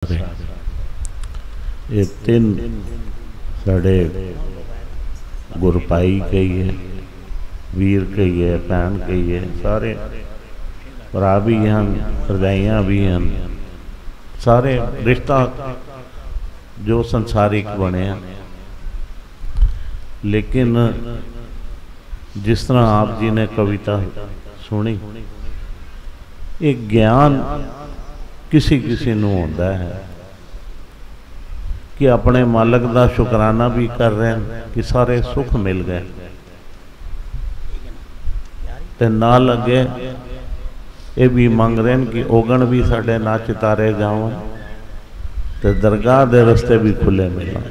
ये तीन साढ़े गुरपाई कहिए, वीर कहिए, भैन कहिए, सारे भरा भी हैं, भरजाइयाँ भी हैं, सारे रिश्ता जो संसारिक बने हैं। लेकिन जिस तरह आप जी ने कविता सुनी, एक ज्ञान किसी किसी नूं होंदा है कि अपने मालक का शुकराना भी कर रहे हैं कि सारे सुख मिल गए, ते नाल अगे ये भी मंग रहे हैं कि ओगण भी साढ़े ना चितारे जावन ते दरगाह दे रस्ते भी खुले मिलन।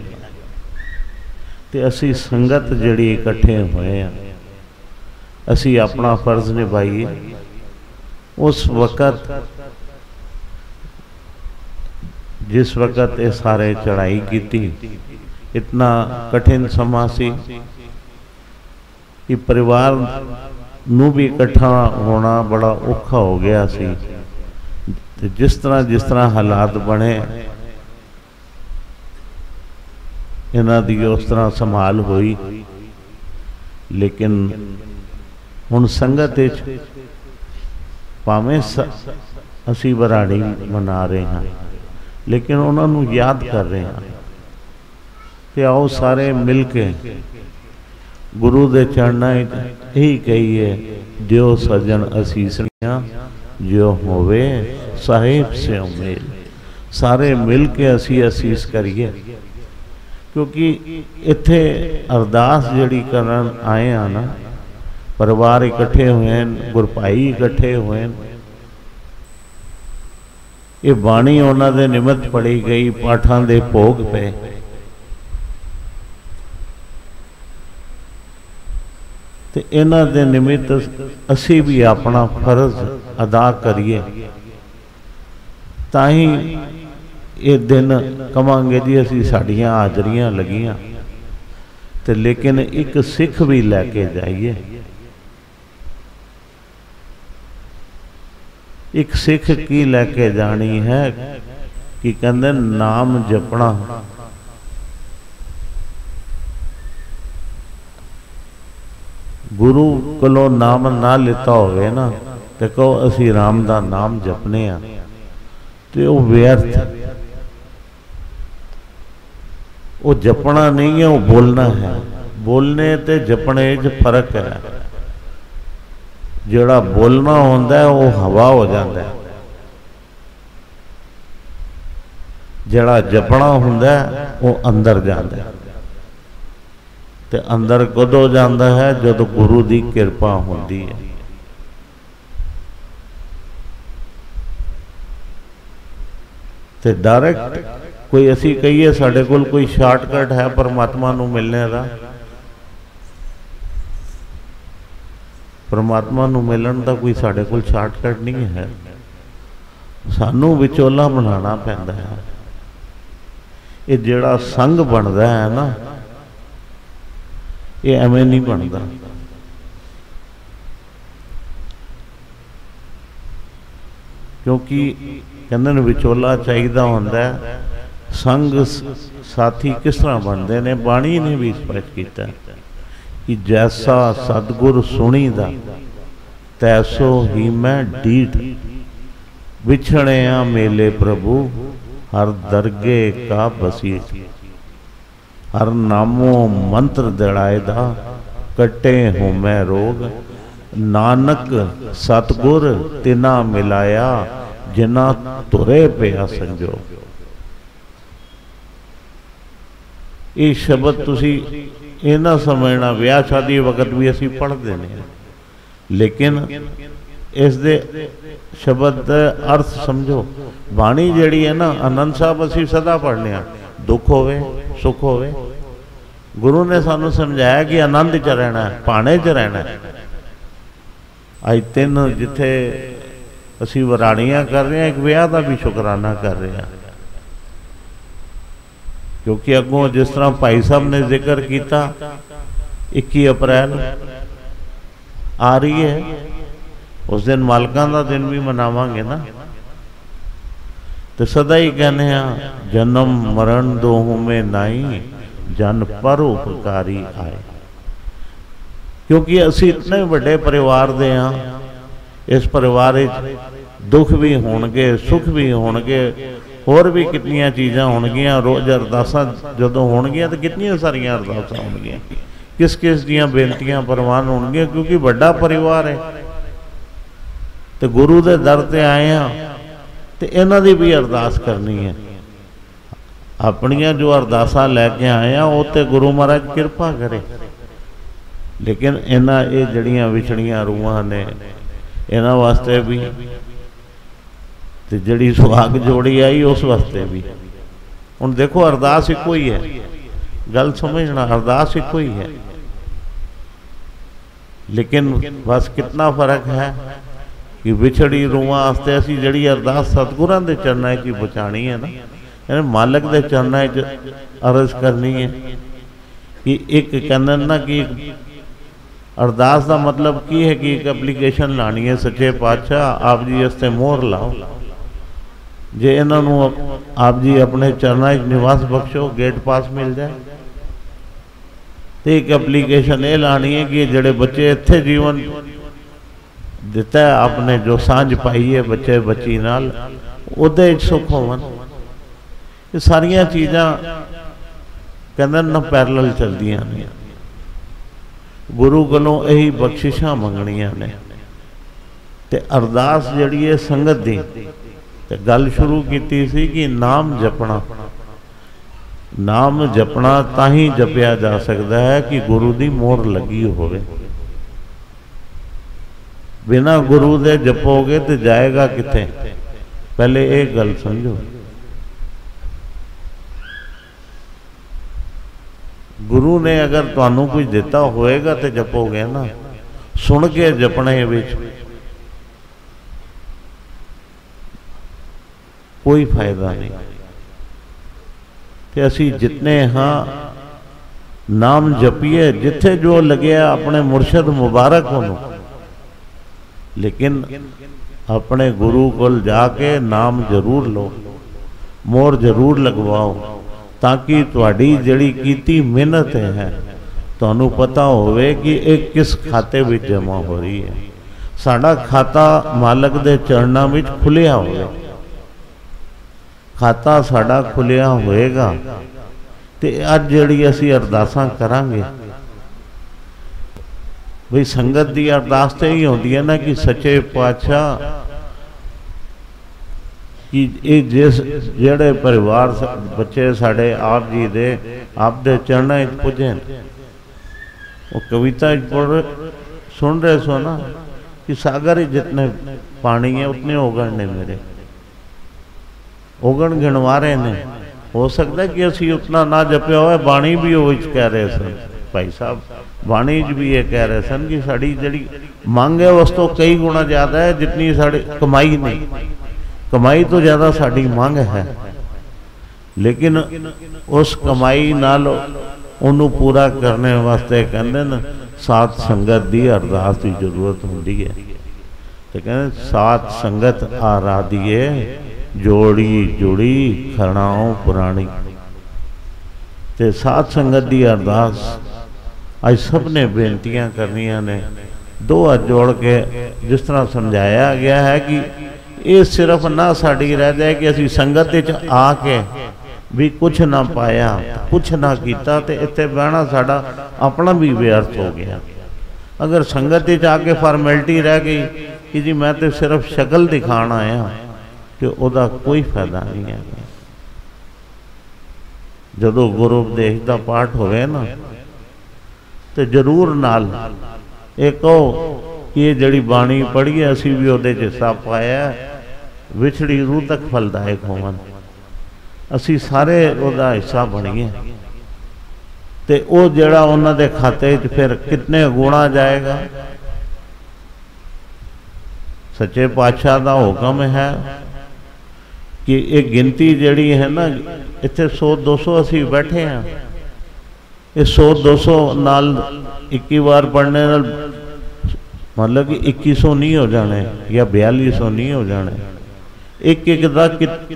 ते असी संगत जिहड़ी इकट्ठे हुए हैं, असी अपना फर्ज निभाइए। उस वक़्त जिस वक़्त ये सारे चढ़ाई की थी, इतना कठिन समा सी कि परिवार नू भी इकट्ठा होना बड़ा औखा हो गया सी। जिस तरह हालात बने, इन्हां दी उस तरह संभाल हुई। लेकिन हुण संगत विच भावें असी बराड़ी मना रहे हैं, लेकिन उन्होंने याद कर रहे हैं कि आओ सारे मिल के गुरु दे चरणा यही कहिए, जो सजन असीसियां जो होवे साहिब से उमेद। सारे मिल के असी असीस करिए, क्योंकि इत्थे अरदास जिहड़ी करन आए हैं ना, परिवार इकट्ठे हुए हैं, गुरभाई इकट्ठे हुए हैं। ये बाणी उन्हां दे निमित्त पढ़ी गई, पाठां दे भोग पे। ते इन्हां दे निमित्त असी भी अपना फर्ज अदा करिए, ताही ये दिन कवांगे जी असी साड़ियां हाजरियां लगियां। ते लेकिन एक सिख भी लैके जाइए। एक सिख की लैके जानी है कि कहते नाम जपना। गुरु कोलों नाम ना लिता होवे ना, ते कहो असी राम दा नाम जपने आ, ते वो व्यर्थ। वो जपना नहीं है, वो बोलना है। बोलने ते जपने च फर्क है। जिहड़ा बोलना होंदा है वो हवा हो जाता है, जिहड़ा जपना होंदा है वो अंदर जाता है। ते अंदर कदों जाता है जब गुरु की कृपा होंदी है। ते डायरेक्ट कोई असी कहिए साडे कोल कोई शार्टकट है परमात्मा नूं मिलने का, परमात्मा नूं मिलन का कोई साडे कोल शार्टकट नहीं है। सानू विचोला बनाना पैंदा है। ये जिहड़ा संग बनता है ना, ये एवें नहीं बनता। क्योंकि कहते हैं विचोला चाहिदा होंदा है। संग साथी किस तरह बनते हैं, बाणी ने भी स्पष्ट किया कि जैसा सतगुर सुनीदा तैसो ही मैं डीठ। बिछड़िया मेले प्रभु हर दरगे का बसीठ। हर नामो मंत्र दड़ाएदा कटे हूँ मैं रोग। नानक सतगुर तिना मिलाया जिना तुरे पिया संजोग। ये शब्द तुसी इन्ना समझना, ब्याह शादी वक्त भी असी पढ़ते हैं, लेकिन इस दे शब्द अर्थ समझो। बाणी जिहड़ी है ना, आनंद साहब असी सदा पढ़ने, दुख होवे सुख होवे, गुरु ने सानू समझाया कि आनंद च रहना है, भाने च रहना है। अज तीन जिथे असी वराणियां कर रहे हैं, एक ब्याह का भी शुकराना कर रहे हैं। क्योंकि अगों जिस तरह भाई साहब ने जिक्र किया, 21 अप्रैल आ रही है, उस दिन मालकां का दिन भी मनावांगे ना। तो सदा ही कहने जन्म मरण दोहू में नाई जन पर उपकारी आए। क्योंकि असी इतने बड़े परिवार दे हाँ, इस परिवार दुख भी होणगे सुख भी होणगे, होर भी कितनियां चीज़ां होणगियां। रोज़ अरदासां जदों होणगियां तो कितनियां सारियां अरदासां होणगियां, किस किस दियां बेनतियां परवान होणगियां, क्योंकि बड़ा परिवार है। तो गुरु के दर ते आए हैं तो इन्हां दी भी अरदास करनी है। अपनियां जो अरदासां लैके आए हैं वो तो गुरु महाराज कृपा करे, लेकिन इन्हां ये जड़ियां विछड़ियां रूहां ने इन्हां वास्ते भी ते जड़ी सुहाग जोड़ी आई उस वास्ते भी। हुण देखो अरदास इको ही है, गल समझना, अरदास इको ही है, लेकिन बस कितना फर्क है कि विछड़ी रूहां वास्ते असी जड़ी अरदास सतगुरां दे चरनां च बचानी है ना, यानी मालक दे चरनां च अरज करनी है। कि एक कहंदे ना कि अरदास का मतलब की है कि एक एप्लीकेशन लानी है, सच्चे पातशाह आप जी इसते मोहर लाओ, जे इन्हों आप जी अपने चरनां च निवास बख्शो, गेट पास मिल जाए। तो एक एप्लीकेशन ये लानी है कि जड़े बच्चे इत्थे जीवन दिता है आपने, जो सांझ पाई है बच्चे बच्ची नाल, उहदे सुख होवन। ये सारियां चीज़ां कहंदे ना पैरल चलदियां ने। गुरु कोलों यही बख्शिशां मंगणियां ने। ते अरदास जिहड़ी है संगत दी, ते गल शुरू की सी कि नाम जपना, नाम जपना ताही जपिया जा सकता है कि गुरु की मोहर लगी होवे। बिना गुरु दे जपोगे तो जाएगा किथे, पहले एक गल समझो। गुरु ने अगर तुहानू कुछ दिता होएगा तो जपोगे ना, सुन के जपने विच कोई फायदा नहीं। तो असी जितने हाँ नाम जपिए, जिथे जो लगे अपने मुर्शद मुबारक होनो, लेकिन अपने गुरु को जाके नाम जरूर लो, मोहर जरूर लगवाओ, ताकि तुहाडी जड़ी कीती मेहनत है तुहानू पता होवे कि एक किस खाते में जमा हो रही है। साडा खाता मालक दे चरणां विच खुलिया होवे, खाता साडा खुलिया होएगा ते अज जड़ी असी अरदासां करांगे, भाई संगत की अरदास तो यही होती है ना कि सच्चे पातशाह कि ये जिस जेड़े परिवार बच्चे साढ़े आप जी दे आप दे चरणा पुजे, वो कविता पढ़ सुन रहे सो ना कि सागर जितने पानी है उतने ओगण ने मेरे, ओगण गिनवा रहे ने। हो सकता है कि असी उतना ना जपया हुआ, बाणी भी वो कह रहे सन भाई साहब, बाणी भी ये कह रहे सन कि साड़ी जड़ी मांग है उस तो कई गुना ज़्यादा है जितनी साड़ी कमाई नहीं, कमाई तो ज़्यादा साड़ी मांग है, लेकिन उस कमाई नाल उन्होंने पूरा करने वास्ते कहते न सात संगत की अरदास की जरूरत होती है। तो कहते सात संगत आराधिए जोड़ी जुड़ी खरणाओं पुरानी। तो सात संगत की अरदास अज सब ने बेनतियां करनियां ने, दो हाथ जोड़ के जिस तरह समझाया गया है कि ये सिर्फ ना साड़ी रह जाए कि असी संगत आके भी कुछ ना पाया, कुछ ना किया, तो इत्थे बहना साड़ा अपना भी व्यर्थ हो गया। अगर संगत आके फॉर्मैलिटी रह गई कि जी मैं तो सिर्फ शक्ल दिखाण आया, तो उसका कोई फायदा नहीं है। जदों गुरु उपदेश का पाठ होवे ना, तो जरूर नाल एक कि ये जड़ी बाणी पढ़ी है असी भी उहदे च हिस्सा पाया, विछड़ी रूह तक फलदायक होवन, असी सारे उहदा हिस्सा बणीए। तो वह जड़ा उन्हां दे खाते च फिर कितने गुणा जाएगा। सच्चे पातशाह का हुक्म है कि एक गिनती जड़ी है ना, इत्थे 100-200 असी बैठे हैं, ये 100-200 नाल 21 बार पढ़ने नाल मतलब कि 2100 नहीं हो जाने या 4200 नहीं हो जाने, एक एक दा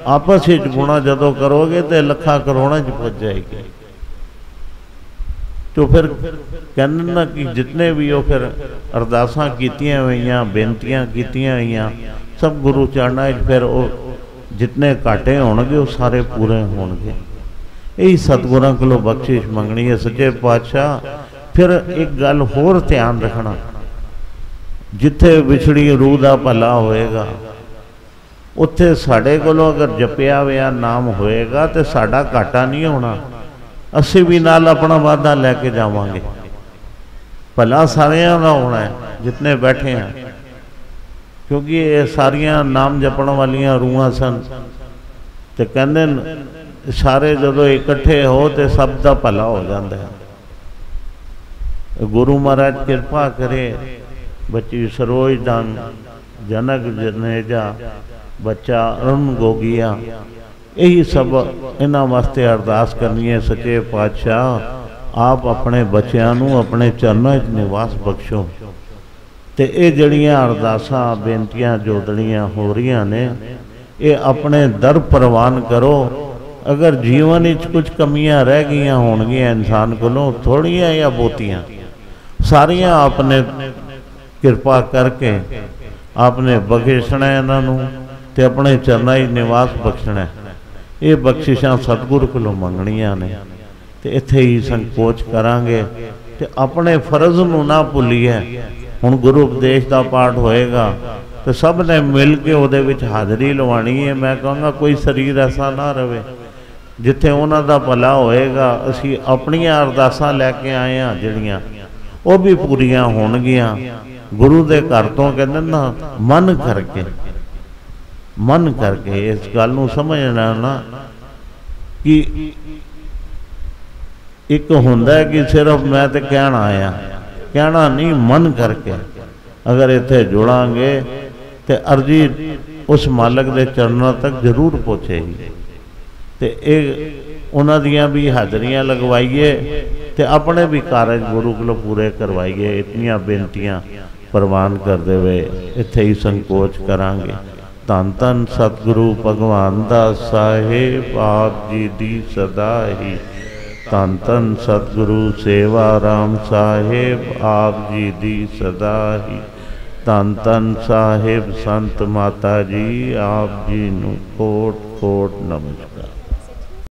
आपस में गुणा जदों करोगे तो लखा करोड़ों च पहुँच जाएगी। तो फिर कहने ना कि जितने भी वो फिर अरदासां कीतियां हुई, बेनतियां कीतियां हुई, सब गुरु चरणा फिर वो जितने घाटे होणगे वो सारे पूरे होणगे। यही सतगुरां कोलों बख्शिश मंगनी है सच्चे पातशाह। फिर एक गल होर ध्यान रखना, जिथे विछड़ी रूह का भला होएगा उत्थे साडे कोलों अगर जपिया हुआ नाम होएगा तो साडा घाटा नहीं होना। असी भी नाल अपना वादा लैके जावांगे, भला सारियां दा होना है जितने बैठे हैं, क्योंकि ये सारियां नाम जपण वालियां रूहां सन। तो कहंदे सारे जदों इकट्ठे हो तो सब दा भला हो जाता है। गुरु महाराज कृपा करे, बच्ची सरोज दंग, जनक जनेजा, बच्चा अरुण गोगिया, यही सब इन्हां वास्ते अरदास करनी है सच्चे पातशाह आप अपने बच्चों नूं अपने चरणों च निवास बख्शो। तो ये जड़ियाँ अरदासां बेनतियां जोदड़ियां हो रही ने, ये अपने दर प्रवान करो। अगर जीवन में कुछ कमियां रह गई होणगियां इंसान कोलों, थोड़ियां या बहुतियां, सारियां आपने कृपा करके आपने बख्शना इन्हों ते अपने चरणों च निवास बख्शना। ये बख्शिशां सतगुरु कोलों मंगणियां ने। तो इत्थे ही संकोच करांगे ते अपने फर्ज नूं ना भुल्लीए। हुण गुरु उपदेश का पाठ होएगा तो सब ने मिल के उहदे विच हाज़री लवानी है। मैं कहूँगा कोई शरीर ऐसा ना रहे जिथे उन्हां दा भला होएगा। असीं अपणियां अरदासां लैके आए हैं जिहड़ियां वो भी पूरियां होणगियां। गुरु दे घर तो कहंदे ना मन करके इस गल नूं समझना ना कि एक हुंदा है कि सिर्फ मैं तो कहना आया, कहना नहीं, मन करके अगर इत्थे जुड़ांगे तो अर्जी उस मालक के चरणों तक जरूर पहुँचेगी। तो ये उन्हां दियां भी हाज़रियां लगवाइए तो अपने भी कारज गुरु को पूरे करवाइए। इतनियां बेनतियां प्रवान करते हुए इत्थे ही संकोच करांगे। धन धन सतगुरु भगवान दास साहिब आप जी दी सदा ही। धन धन सतगुरु सेवा राम साहिब आप जी दी सदा ही। धन धन साहिब संत माता जी आप जी नूं कोट कोट नमस्कार।